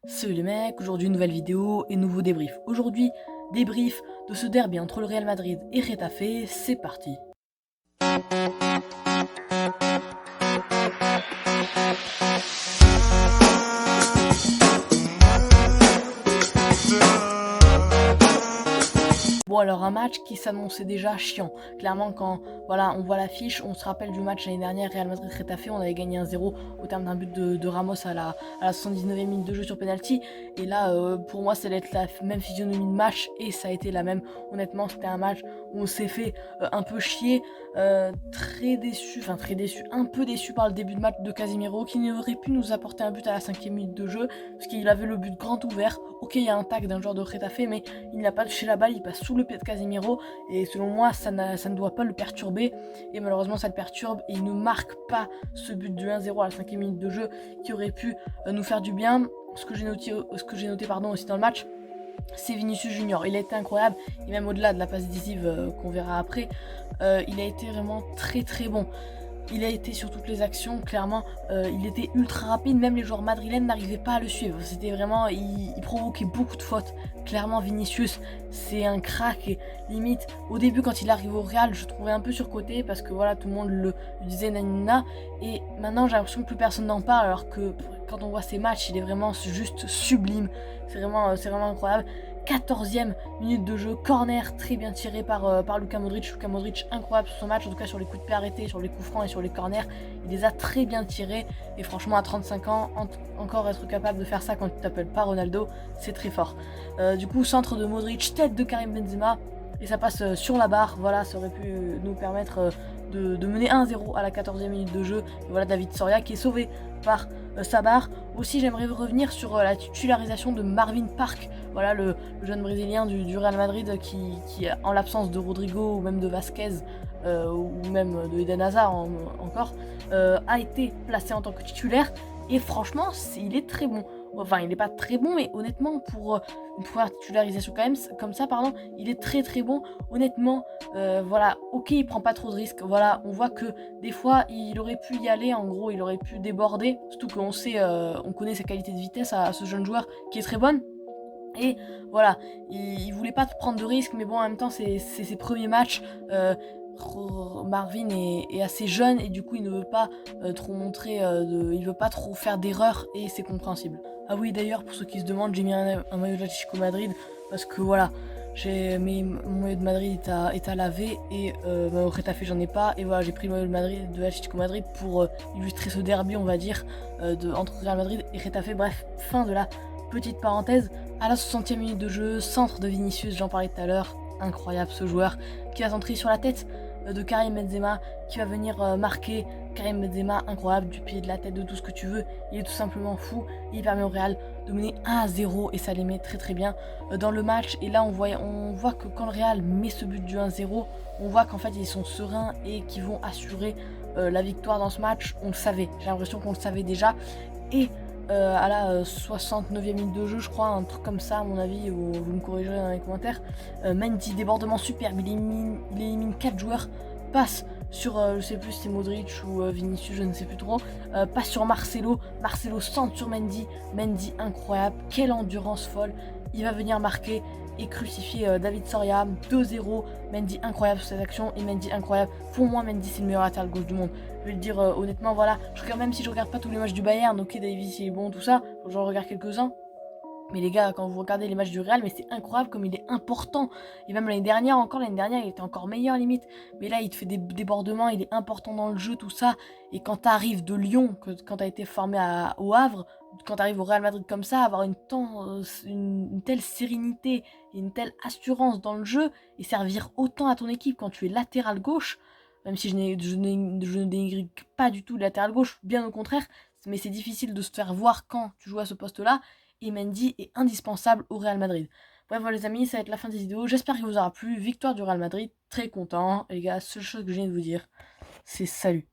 Salut les mecs, aujourd'hui nouvelle vidéo et nouveau débrief. Aujourd'hui, débrief de ce derby entre le Real Madrid et Getafe, c'est parti. Bon alors un match qui s'annonçait déjà chiant. Clairement quand voilà on voit l'affiche, on se rappelle du match l'année dernière Real Madrid-Getafe, on avait gagné 1-0 au terme d'un but de Ramos à la 79e minute de jeu sur penalty. Et là pour moi ça allait être la même physionomie de match et ça a été la même. Honnêtement c'était un match où on s'est fait un peu chier, très déçu, un peu déçu par le début de match de Casemiro qui aurait pu nous apporter un but à la 5e minute de jeu parce qu'il avait le but grand ouvert. Ok il y a un tag d'un joueur de Getafe mais il n'a pas touché la balle, il passe sous le pied de Casemiro et selon moi ça ne doit pas le perturber et malheureusement ça le perturbe et il ne marque pas ce but de 1-0 à la 5e minute de jeu qui aurait pu nous faire du bien. Ce que j'ai noté aussi dans le match, c'est Vinicius Junior. Il a été incroyable et même au-delà de la passe décisive qu'on verra après, il a été vraiment très très bon. Il a été sur toutes les actions, clairement, il était ultra rapide, même les joueurs madrilènes n'arrivaient pas à le suivre. C'était vraiment, il provoquait beaucoup de fautes. Clairement, Vinicius, c'est un crack et limite, au début quand il arrive au Real, je trouvais un peu surcoté parce que voilà, tout le monde le disait nanina. Et maintenant, j'ai l'impression que plus personne n'en parle alors que quand on voit ses matchs, il est vraiment juste sublime. C'est vraiment incroyable. 14e minute de jeu, corner très bien tiré par Luka Modric. Luka Modric incroyable sur son match, en tout cas sur les coups de pied arrêtés, sur les coups francs et sur les corners. Il les a très bien tirés et franchement à 35 ans, encore être capable de faire ça quand tu t'appelles pas Ronaldo, c'est très fort. Du coup centre de Modric, tête de Karim Benzema et ça passe sur la barre. Voilà, ça aurait pu nous permettre de mener 1-0 à la 14e minute de jeu. Et voilà David Soria qui est sauvé par sa barre. Aussi j'aimerais revenir sur la titularisation de Marvin Park, voilà le jeune brésilien du Real Madrid qui en l'absence de Rodrigo ou même de Vasquez ou même de Eden Hazard encore, a été placé en tant que titulaire et franchement il est très bon. Enfin il n'est pas très bon mais honnêtement pour une première titularisation quand même comme ça pardon, il est très très bon honnêtement. Voilà, ok il prend pas trop de risques, voilà on voit que des fois il aurait pu y aller, en gros il aurait pu déborder, surtout qu'on sait, on connaît sa qualité de vitesse à ce jeune joueur qui est très bonne. Et voilà, il voulait pas prendre de risques, mais bon, en même temps, c'est ses premiers matchs. Marvin est assez jeune et du coup, il ne veut pas trop montrer, il veut pas trop faire d'erreurs et c'est compréhensible. Ah oui, d'ailleurs, pour ceux qui se demandent, j'ai mis un maillot de l'Atlético Madrid parce que voilà, mon maillot de Madrid est à laver et au Getafe j'en ai pas et voilà j'ai pris le maillot de l'Atlético Madrid pour illustrer ce derby on va dire entre Real Madrid et Getafe. Bref, fin de la petite parenthèse. À la 60e minute de jeu, centre de Vinicius, j'en parlais tout à l'heure, incroyable ce joueur qui va centrer sur la tête de Karim Benzema, qui va venir marquer. Karim Benzema, incroyable, du pied, de la tête, de tout ce que tu veux, il est tout simplement fou, il permet au Real de mener 1-0 et ça les met très très bien dans le match. Et là on voit que quand le Real met ce but du 1-0, on voit qu'en fait ils sont sereins et qu'ils vont assurer la victoire dans ce match. On le savait, j'ai l'impression qu'on le savait déjà. Et à la 69e minute de jeu, je crois, un truc comme ça à mon avis, ou vous me corrigerez dans les commentaires. Mendy, débordement superbe, il élimine 4 joueurs, passe sur, je sais plus si c'est Modric ou Vinicius, je ne sais plus trop, passe sur Marcelo, Marcelo centre sur Mendy, Mendy incroyable, quelle endurance folle, il va venir marquer et crucifier David Soria, 2-0, Mendy incroyable sur cette action, et Mendy incroyable, pour moi Mendy c'est le meilleur latéral gauche du monde. Je vais le dire honnêtement, voilà, je regarde, même si je regarde pas tous les matchs du Bayern, ok Davis il est bon tout ça, j'en regarde quelques-uns. Mais les gars, quand vous regardez les matchs du Real, mais c'est incroyable comme il est important. Et même l'année dernière, il était encore meilleur limite. Mais là, il te fait des débordements, il est important dans le jeu, tout ça. Et quand t'arrives de Lyon, quand t'as été formé au Havre, quand t'arrives au Real Madrid comme ça, avoir une telle sérénité et une telle assurance dans le jeu, et servir autant à ton équipe quand tu es latéral gauche, même si je ne dénigre pas du tout le latéral gauche, bien au contraire, mais c'est difficile de se faire voir quand tu joues à ce poste-là. Et Mendy est indispensable au Real Madrid. Bref voilà les amis, ça va être la fin de cette vidéo. J'espère qu'il vous aura plu. Victoire du Real Madrid, très content. Et les gars, seule chose que je viens de vous dire, c'est salut.